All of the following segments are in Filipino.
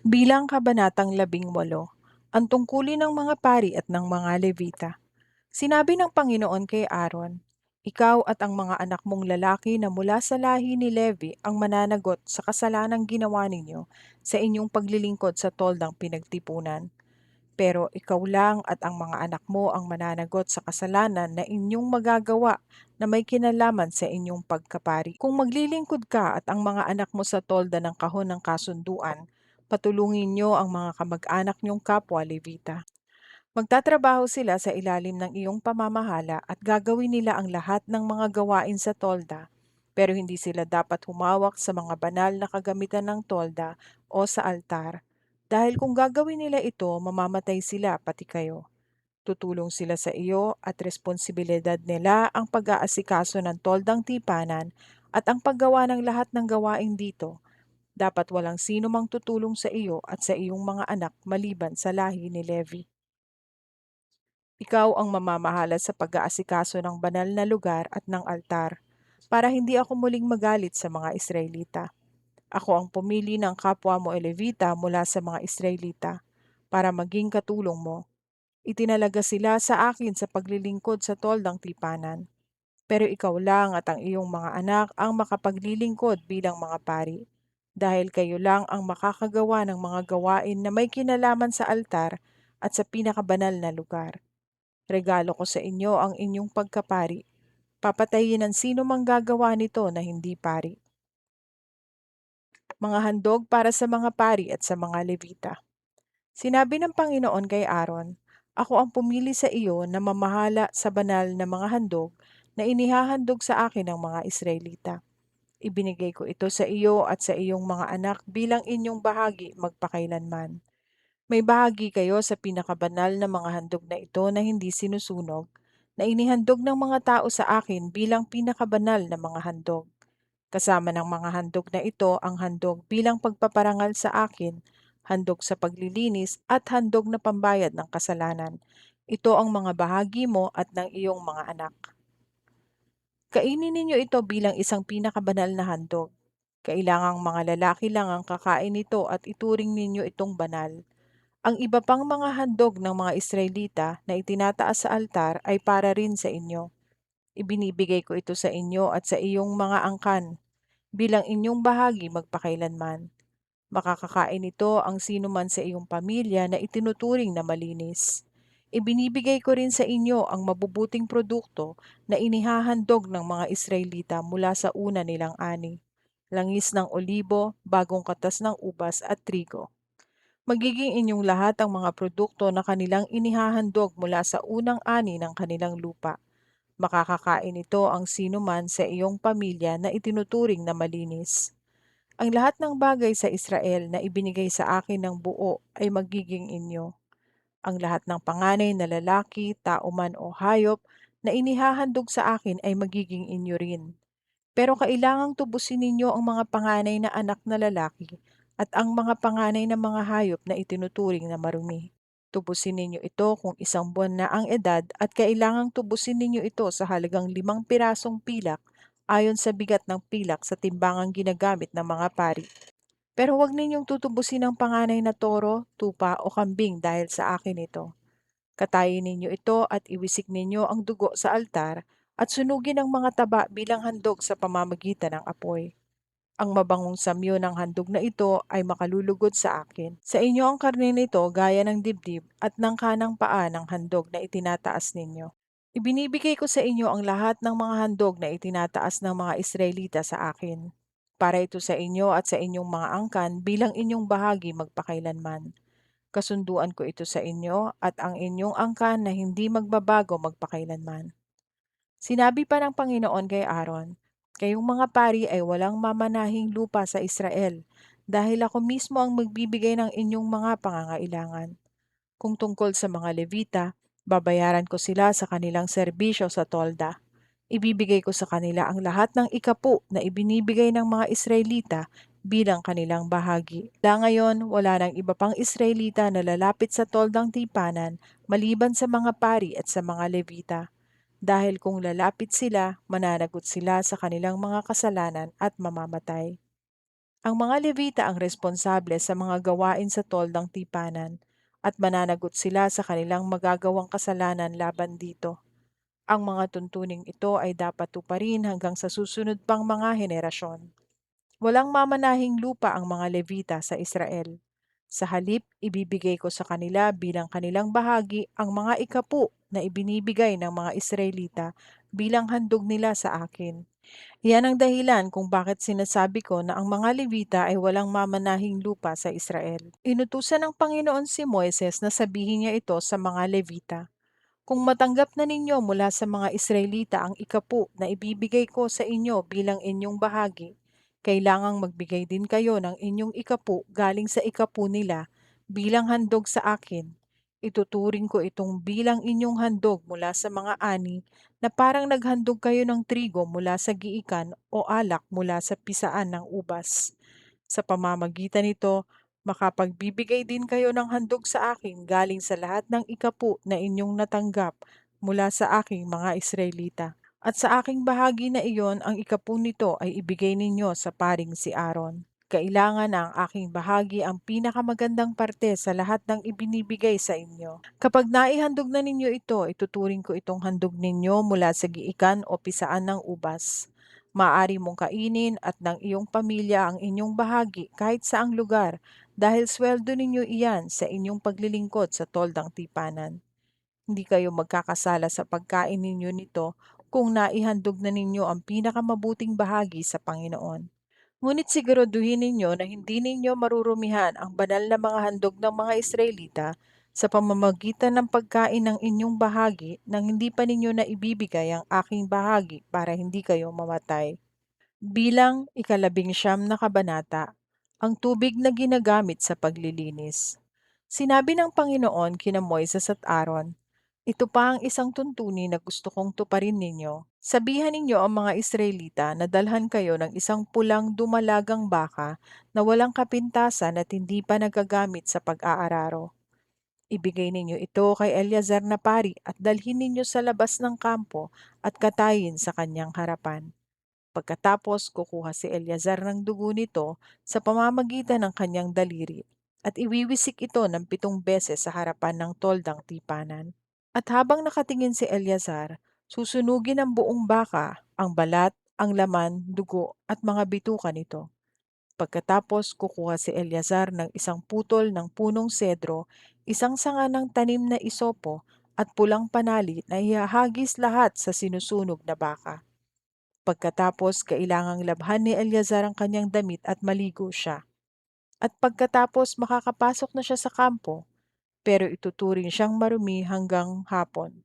Bilang Kabanatang 18, ang tungkulin ng mga pari at ng mga Levita. Sinabi ng Panginoon kay Aaron, "Ikaw at ang mga anak mong lalaki na mula sa lahi ni Levi ang mananagot sa kasalanang ginawa ninyo sa inyong paglilingkod sa toldang pinagtipunan. Pero ikaw lang at ang mga anak mo ang mananagot sa kasalanan na inyong magagawa na may kinalaman sa inyong pagkapari. Kung maglilingkod ka at ang mga anak mo sa tolda ng kahon ng kasunduan, patulungin niyo ang mga kamag-anak niyong kapwa Levita. Magtatrabaho sila sa ilalim ng iyong pamamahala at gagawin nila ang lahat ng mga gawain sa tolda, pero hindi sila dapat humawak sa mga banal na kagamitan ng tolda o sa altar. Dahil kung gagawin nila ito, mamamatay sila pati kayo. Tutulong sila sa iyo at responsibilidad nila ang pag-aasikaso ng toldang tipanan at ang paggawa ng lahat ng gawain dito. Dapat walang sino mang tutulong sa iyo at sa iyong mga anak maliban sa lahi ni Levi. Ikaw ang mamamahala sa pag-aasikaso ng banal na lugar at ng altar, para hindi ako muling magalit sa mga Israelita. Ako ang pumili ng kapwa mo Levita mula sa mga Israelita, para maging katulong mo. Itinalaga sila sa akin sa paglilingkod sa toldang tipanan. Pero ikaw lang at ang iyong mga anak ang makapaglilingkod bilang mga pari, dahil kayo lang ang makakagawa ng mga gawain na may kinalaman sa altar at sa pinakabanal na lugar. Regalo ko sa inyo ang inyong pagkapari. Papatayin ang sino mang gagawa nito na hindi pari. Mga handog para sa mga pari at sa mga Levita. Sinabi ng Panginoon kay Aaron, "Ako ang pumili sa iyo na mamahala sa banal na mga handog na inihahandog sa akin ng mga Israelita. Ibinigay ko ito sa iyo at sa iyong mga anak bilang inyong bahagi magpakailanman. May bahagi kayo sa pinakabanal na mga handog na ito na hindi sinusunog, na inihandog ng mga tao sa akin bilang pinakabanal na mga handog. Kasama ng mga handog na ito ang handog bilang pagpaparangal sa akin, handog sa paglilinis at handog na pambayad ng kasalanan. Ito ang mga bahagi mo at ng iyong mga anak. Kainin ninyo ito bilang isang pinakabanal na handog. Kailangang mga lalaki lang ang kakain nito at ituring ninyo itong banal. Ang iba pang mga handog ng mga Israelita na itinataas sa altar ay para rin sa inyo. Ibinibigay ko ito sa inyo at sa iyong mga angkan bilang inyong bahagi magpakailanman. Makakakain ito ang sinuman sa iyong pamilya na itinuturing na malinis. Ibinibigay ko rin sa inyo ang mabubuting produkto na inihahandog ng mga Israelita mula sa una nilang ani, langis ng olibo, bagong katas ng ubas at trigo. Magiging inyong lahat ang mga produkto na kanilang inihahandog mula sa unang ani ng kanilang lupa. Makakakain ito ang sinuman sa iyong pamilya na itinuturing na malinis. Ang lahat ng bagay sa Israel na ibinigay sa akin ng buo ay magiging inyo. Ang lahat ng panganay na lalaki, tao man o hayop na inihahandog sa akin ay magiging inyo rin. Pero kailangang tubusin ninyo ang mga panganay na anak na lalaki at ang mga panganay na mga hayop na itinuturing na marumi. Tubusin ninyo ito kung 1 buwan na ang edad at kailangang tubusin ninyo ito sa halagang 5 pirasong pilak ayon sa bigat ng pilak sa timbangang ginagamit ng mga pari. Pero huwag ninyong tutubusin ang panganay na toro, tupa o kambing dahil sa akin ito. Katayin ninyo ito at iwisik ninyo ang dugo sa altar at sunugin ang mga taba bilang handog sa pamamagitan ng apoy. Ang mabangong samyo ng handog na ito ay makalulugod sa akin. Sa inyo ang karne nito gaya ng dibdib at ng kanang paa ng handog na itinataas ninyo. Ibinibigay ko sa inyo ang lahat ng mga handog na itinataas ng mga Israelita sa akin. Para ito sa inyo at sa inyong mga angkan bilang inyong bahagi magpakailanman. Kasunduan ko ito sa inyo at ang inyong angkan na hindi magbabago magpakailanman. Sinabi pa ng Panginoon kay Aaron, "Kayong mga pari ay walang mamanahing lupa sa Israel, dahil ako mismo ang magbibigay ng inyong mga pangangailangan. Kung tungkol sa mga Levita, babayaran ko sila sa kanilang serbisyo sa tolda. Ibibigay ko sa kanila ang lahat ng ikapu na ibinibigay ng mga Israelita bilang kanilang bahagi. Ngayon, wala nang iba pang Israelita na lalapit sa toldang tipanan maliban sa mga pari at sa mga Levita. Dahil kung lalapit sila, mananagot sila sa kanilang mga kasalanan at mamamatay." Ang mga Levita ang responsable sa mga gawain sa toldang tipanan at mananagot sila sa kanilang magagawang kasalanan laban dito. Ang mga tuntuning ito ay dapat tuparin hanggang sa susunod pang mga henerasyon. Walang mamanahing lupa ang mga Levita sa Israel. Sa halip, ibibigay ko sa kanila bilang kanilang bahagi ang mga ikapu na ibinibigay ng mga Israelita bilang handog nila sa akin. Iyan ang dahilan kung bakit sinasabi ko na ang mga Levita ay walang mamanahing lupa sa Israel. Inutusan ng Panginoon si Moises na sabihin niya ito sa mga Levita. Kung matanggap na ninyo mula sa mga Israelita ang ikapu na ibibigay ko sa inyo bilang inyong bahagi, kailangang magbigay din kayo ng inyong ikapu galing sa ikapu nila bilang handog sa akin. Ituturing ko itong bilang inyong handog mula sa mga ani na parang naghandog kayo ng trigo mula sa giikan o alak mula sa pisaan ng ubas. Sa pamamagitan nito, makapagbibigay din kayo ng handog sa akin galing sa lahat ng ikapu na inyong natanggap mula sa aking mga Israelita. At sa aking bahagi na iyon, ang ikapu nito ay ibigay ninyo sa paring si Aaron. Kailangan na ang aking bahagi ang pinakamagandang parte sa lahat ng ibinibigay sa inyo. Kapag naihandog na ninyo ito, ituturing ko itong handog ninyo mula sa giikan o pisaan ng ubas. Maaari mong kainin at ng iyong pamilya ang inyong bahagi kahit saang lugar dahil sweldo ninyo iyan sa inyong paglilingkod sa toldang tipanan. Hindi kayo magkakasala sa pagkain ninyo nito kung naihandog na ninyo ang pinakamabuting bahagi sa Panginoon. Ngunit siguraduhin ninyo na hindi ninyo marurumihan ang banal na mga handog ng mga Israelita sa pamamagitan ng pagkain ng inyong bahagi nang hindi pa ninyo na ibibigay ang aking bahagi para hindi kayo mamatay. Bilang ika-11 na kabanata, ang tubig na ginagamit sa paglilinis. Sinabi ng Panginoon kina Moises at Aaron, ito pa ang isang tuntunin na gusto kong tuparin ninyo. Sabihan ninyo ang mga Israelita na dalhan kayo ng isang pulang dumalagang baka na walang kapintasan at hindi pa nagagamit sa pag-aararo. Ibigay ninyo ito kay Eleazar na pari at dalhin ninyo sa labas ng kampo at katayin sa kanyang harapan. Pagkatapos, kukuha si Eleazar ng dugo nito sa pamamagitan ng kanyang daliri at iwiwisik ito ng 7 beses sa harapan ng toldang tipanan. At habang nakatingin si Eleazar, susunugin ang buong baka, ang balat, ang laman, dugo at mga bituka nito. Pagkatapos, kukuha si Eleazar ng isang putol ng punong sedro, isang sanga ng tanim na isopo at pulang panali na ihahagis lahat sa sinusunog na baka. Pagkatapos, kailangang labhan ni Eleazar ang kanyang damit at maligo siya. At pagkatapos makakapasok na siya sa kampo, pero ituturing siyang marumi hanggang hapon.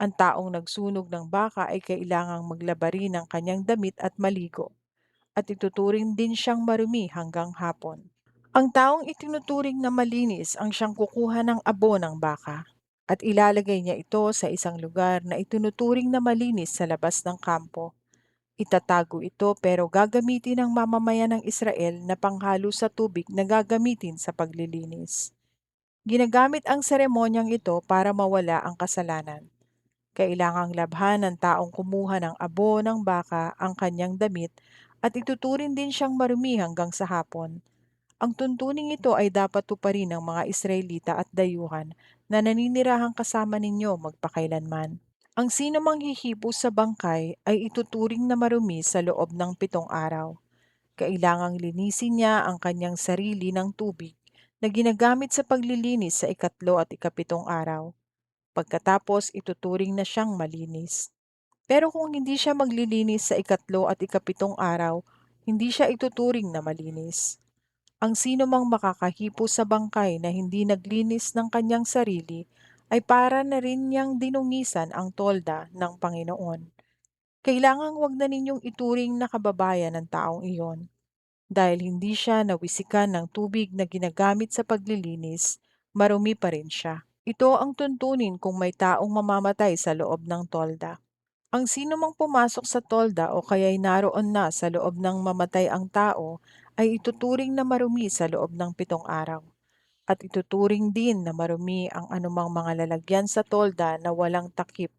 Ang taong nagsunog ng baka ay kailangang maglaba rin ng kanyang damit at maligo, at ituturing din siyang marumi hanggang hapon. Ang taong itinuturing na malinis ang siyang kukuha ng abo ng baka, at ilalagay niya ito sa isang lugar na itinuturing na malinis sa labas ng kampo. Itatago ito pero gagamitin ng mamamayan ng Israel na panghalo sa tubig na gagamitin sa paglilinis. Ginagamit ang seremonyang ito para mawala ang kasalanan. Kailangang labhan ng taong kumuha ng abo ng baka ang kanyang damit at ituturin din siyang marumi hanggang sa hapon. Ang tuntuning ito ay dapat tuparin ng mga Israelita at dayuhan na naninirahang kasama ninyo magpakailanman. Ang sino mang hihipo sa bangkay ay ituturing na marumi sa loob ng 7 araw. Kailangang linisin niya ang kanyang sarili ng tubig na ginagamit sa paglilinis sa ikatlo at ikapitong araw. Pagkatapos, ituturing na siyang malinis. Pero kung hindi siya maglilinis sa ikatlo at ikapitong araw, hindi siya ituturing na malinis. Ang sino mang makakahipo sa bangkay na hindi naglinis ng kanyang sarili ay para na rin niyang dinungisan ang tolda ng Panginoon. Kailangang wag na ninyong ituring na kababayan ng taong iyon. Dahil hindi siya nawisikan ng tubig na ginagamit sa paglilinis, marumi pa rin siya. Ito ang tuntunin kung may taong mamamatay sa loob ng tolda. Ang sino mang pumasok sa tolda o kaya'y naroon na sa loob ng mamatay ang tao ay ituturing na marumi sa loob ng 7 araw. At ituturing din na marumi ang anumang mga lalagyan sa tolda na walang takip.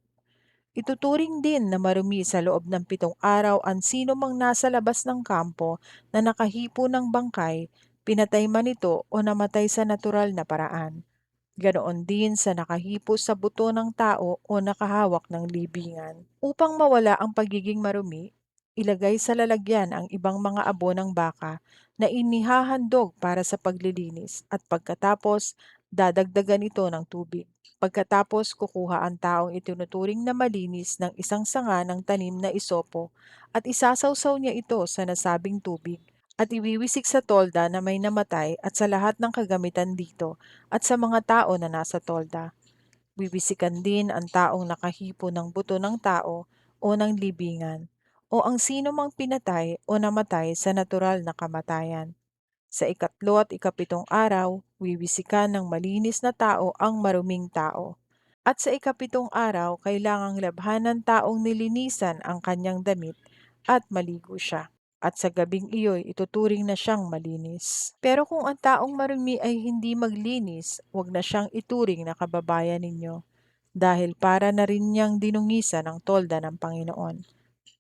Ituturing din na marumi sa loob ng 7 araw ang sino mang nasa labas ng kampo na nakahipo ng bangkay, pinatay man ito o namatay sa natural na paraan. Ganoon din sa nakahipo sa buto ng tao o nakahawak ng libingan. Upang mawala ang pagiging marumi, ilagay sa lalagyan ang ibang mga abo ng baka na inihahandog para sa paglilinis at pagkatapos dadagdagan ito ng tubig. Pagkatapos kukuha ang taong itinuturing na malinis ng isang sanga ng tanim na isopo at isasawsaw niya ito sa nasabing tubig at iwiwisik sa tolda na may namatay at sa lahat ng kagamitan dito at sa mga tao na nasa tolda. Wiwisikan din ang taong nakahipo ng buto ng tao o ng libingan o ang sino mang pinatay o namatay sa natural na kamatayan. Sa ikatlo at ikapitong araw, wiwisikan ng malinis na tao ang maruming tao. At sa ikapitong araw, kailangang labhan ng taong nilinisan ang kanyang damit at maligo siya. At sa gabing iyo'y ituturing na siyang malinis. Pero kung ang taong marumi ay hindi maglinis, huwag na siyang ituring na kababayan ninyo, dahil para na rin niyang dinungisan ang tolda ng Panginoon.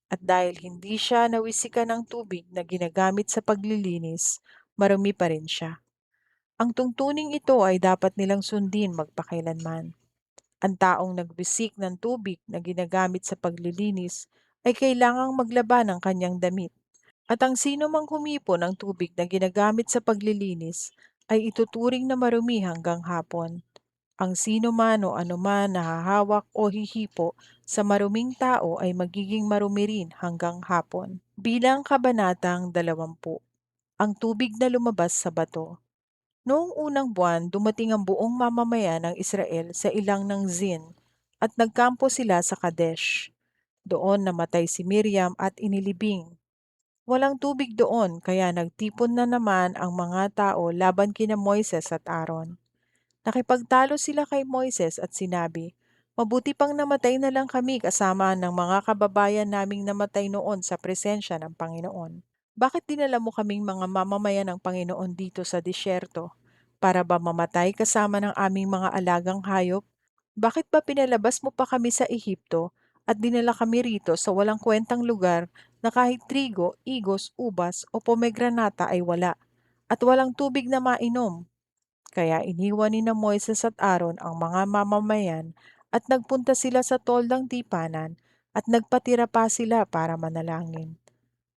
At dahil hindi siya nawisikan ng tubig na ginagamit sa paglilinis, marumi pa rin siya. Ang tungtuning ito ay dapat nilang sundin magpakailanman. Ang taong nagbisik ng tubig na ginagamit sa paglilinis ay kailangang maglaba ng kanyang damit. At ang sino mang humipo ng tubig na ginagamit sa paglilinis ay ituturing na marumi hanggang hapon. Ang sino man o anuman na hahawak o hihipo sa maruming tao ay magiging marumi rin hanggang hapon. Bilang kabanatang 20, ang tubig na lumabas sa bato. Noong unang buwan, dumating ang buong mamamayan ng Israel sa ilang ng Zin at nagkampo sila sa Kadesh. Doon namatay si Miriam at inilibing. Walang tubig doon kaya nagtipon na naman ang mga tao laban kina Moises at Aaron. Nakipagtalo sila kay Moises at sinabi, "Mabuti pang namatay na lang kami kasama ng mga kababayan naming namatay noon sa presensya ng Panginoon. Bakit dinala mo kaming mga mamamayan ng Panginoon dito sa disyerto? Para ba mamatay kasama ng aming mga alagang hayop? Bakit ba pinalabas mo pa kami sa Ehipto at dinala kami rito sa walang kwentang lugar na kahit trigo, igos, ubas o pomegranata ay wala at walang tubig na mainom?" Kaya iniwan ni na Moises at Aaron ang mga mamamayan at nagpunta sila sa toldang tipanan at nagpatira pa sila para manalangin.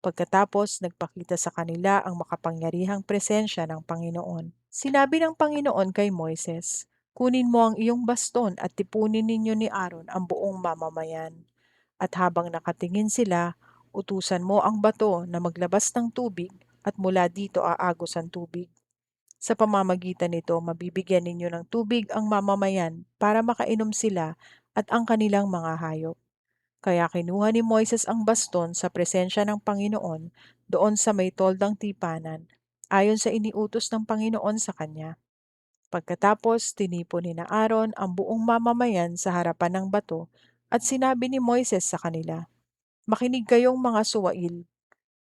Pagkatapos nagpakita sa kanila ang makapangyarihang presensya ng Panginoon. Sinabi ng Panginoon kay Moises, "Kunin mo ang iyong baston at tipunin ninyo ni Aaron ang buong mamamayan. At habang nakatingin sila, utusan mo ang bato na maglabas ng tubig at mula dito aagos ang tubig. Sa pamamagitan nito, mabibigyan ninyo ng tubig ang mamamayan para makainom sila at ang kanilang mga hayop." Kaya kinuha ni Moises ang baston sa presensya ng Panginoon doon sa may toldang tipanan, ayon sa iniutos ng Panginoon sa kanya. Pagkatapos, tinipon ni na Aaron ang buong mamamayan sa harapan ng bato at sinabi ni Moises sa kanila, "Makinig kayong mga suwail.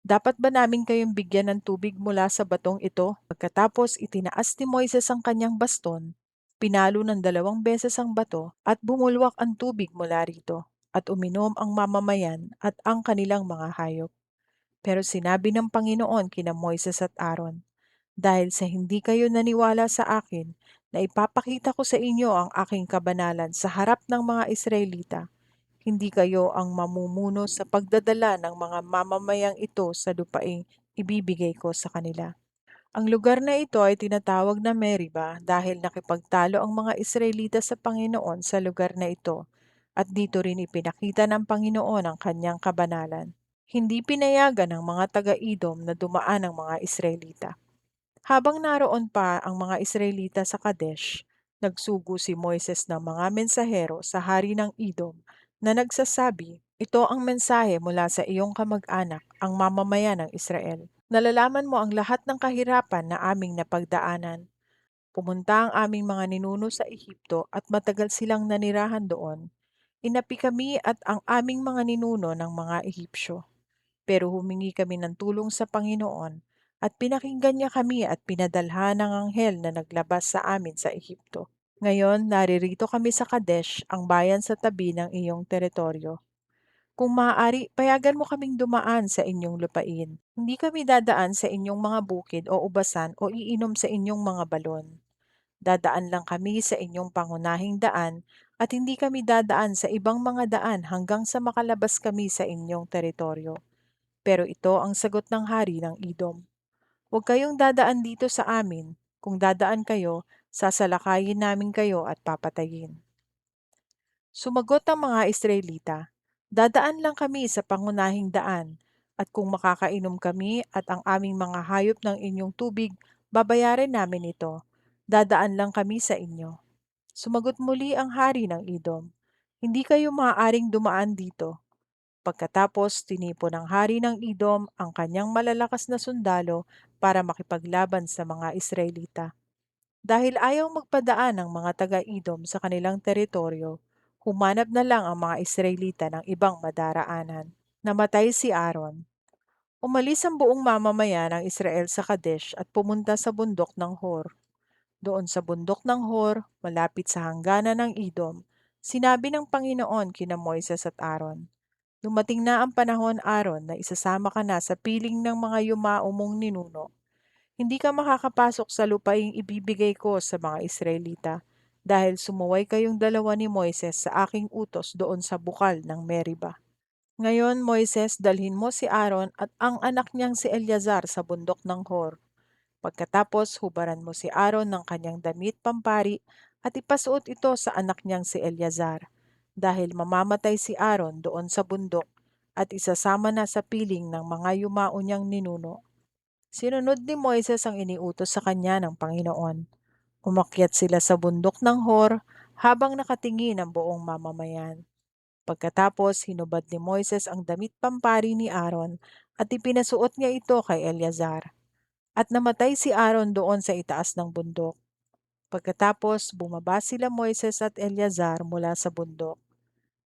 Dapat ba namin kayong bigyan ng tubig mula sa batong ito?" Pagkatapos itinaas ni Moises ang kanyang baston, pinalo ng 2 beses ang bato at bumulwak ang tubig mula rito, at uminom ang mamamayan at ang kanilang mga hayop. Pero sinabi ng Panginoon kina Moises at Aaron, "Dahil sa hindi kayo naniwala sa akin, na ipapakita ko sa inyo ang aking kabanalan sa harap ng mga Israelita, hindi kayo ang mamumuno sa pagdadala ng mga mamamayang ito sa lupaing ibibigay ko sa kanila." Ang lugar na ito ay tinatawag na Meriba dahil nakipagtalo ang mga Israelita sa Panginoon sa lugar na ito, at dito rin ipinakita ng Panginoon ang kanyang kabanalan. Hindi pinayagan ng mga taga-Idom na dumaan ang mga Israelita. Habang naroon pa ang mga Israelita sa Kadesh, nagsugo si Moises ng mga mensahero sa hari ng Edom na nagsasabi, "Ito ang mensahe mula sa iyong kamag-anak, ang mamamayan ng Israel. Nalalaman mo ang lahat ng kahirapan na aming napagdaanan. Pumunta ang aming mga ninuno sa Ehipto at matagal silang nanirahan doon. Inapi kami at ang aming mga ninuno ng mga Ehipsyo. Pero humingi kami ng tulong sa Panginoon at pinakinggan niya kami at pinadalhan ng anghel na naglabas sa amin sa Ehipto. Ngayon, naririto kami sa Kadesh, ang bayan sa tabi ng iyong teritoryo. Kung maaari, payagan mo kaming dumaan sa inyong lupain. Hindi kami dadaan sa inyong mga bukid o ubasan o iinom sa inyong mga balon. Dadaan lang kami sa inyong pangunahing daan at hindi kami dadaan sa ibang mga daan hanggang sa makalabas kami sa inyong teritoryo. Pero ito ang sagot ng hari ng Edom. Huwag kayong dadaan dito sa amin. Kung dadaan kayo, sasalakayin namin kayo at papatayin. Sumagot ang mga Israelita, dadaan lang kami sa pangunahing daan, at kung makakainom kami at ang aming mga hayop ng inyong tubig, babayaran namin ito. Dadaan lang kami sa inyo. Sumagot muli ang hari ng Edom, hindi kayo maaaring dumaan dito. Pagkatapos, tinipon ng hari ng Edom ang kanyang malalakas na sundalo para makipaglaban sa mga Israelita. Dahil ayaw magpadaan ng mga taga-Edom sa kanilang teritoryo, humanap na lang ang mga Israelita ng ibang madaraanan. Namatay si Aaron. Umalis ang buong mamamayan ng Israel sa Kadesh at pumunta sa bundok ng Hor. Doon sa bundok ng Hor, malapit sa hangganan ng Edom, sinabi ng Panginoon kina Moises at Aaron, dumating na ang panahon, Aaron, na isasama ka na sa piling ng mga yumao mong ninuno. Hindi ka makakapasok sa lupaing ibibigay ko sa mga Israelita, dahil sumuway kayong dalawa ni Moises sa aking utos doon sa bukal ng Meriba. Ngayon, Moises, dalhin mo si Aaron at ang anak niyang si Eleazar sa bundok ng Hor. Pagkatapos, hubaran mo si Aaron ng kanyang damit pampari at ipasuot ito sa anak niyang si Eleazar, dahil mamamatay si Aaron doon sa bundok at isasama na sa piling ng mga yumao niyang ninuno. Sinunod ni Moises ang iniutos sa kanya ng Panginoon. Umakyat sila sa bundok ng Hor habang nakatingin ang buong mamamayan. Pagkatapos, hinubad ni Moises ang damit pampari ni Aaron at ipinasuot niya ito kay Eleazar. At namatay si Aaron doon sa itaas ng bundok. Pagkatapos, bumaba sila Moises at Eleazar mula sa bundok.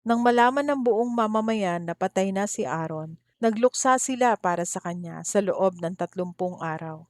Nang malaman ng buong mamamayan na patay na si Aaron, nagluksa sila para sa kanya sa loob ng 30 araw.